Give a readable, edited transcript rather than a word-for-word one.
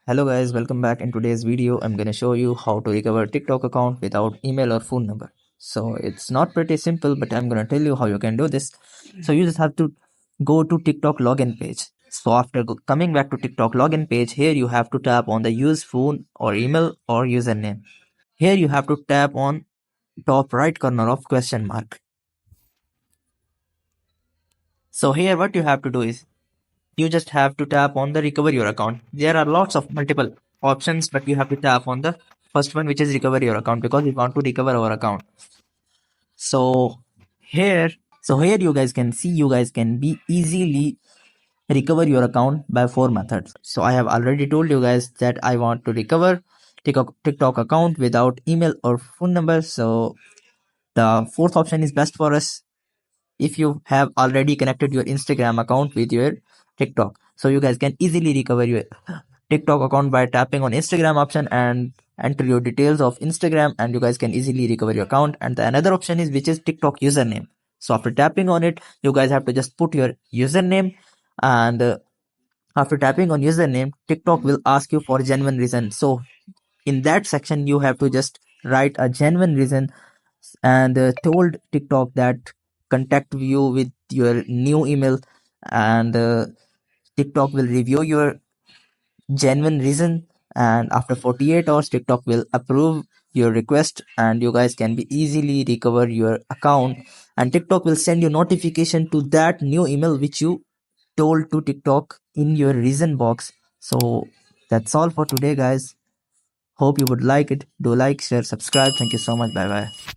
Hello guys, welcome back. In today's video, I'm gonna show you how to recover TikTok account without email or phone number. So it's not pretty simple, but I'm gonna tell you how you can do this. So you just have to go to TikTok login page. So after coming back to TikTok login page, here you have to tap on the use phone or email or username. Here you have to tap on top right corner of question mark. So here what you have to do is you just have to tap on the recover your account. There are lots of multiple options, but you have to tap on the first one, which is recover your account, because we want to recover our account. So here, so here, you guys can see you guys can be easily recover your account by 4 methods. So I have already told you guys that I want to recover TikTok account without email or phone number. So the fourth option is best for us if you have already connected your Instagram account with your TikTok. So you guys can easily recover your TikTok account by tapping on Instagram option and enter your details of Instagram, and you guys can easily recover your account. And the another option is, which is TikTok username. So after tapping on it, you guys have to just put your username, and after tapping on username, TikTok will ask you for genuine reason. So in that section, you have to just write a genuine reason and told TikTok that contact you with your new email, and TikTok will review your genuine reason, and after 48 hours TikTok will approve your request, and you guys can be easily recover your account, and TikTok will send you notification to that new email which you told to TikTok in your reason box. So that's all for today guys. Hope you would like it. Do like, share, subscribe. Thank you so much. Bye bye.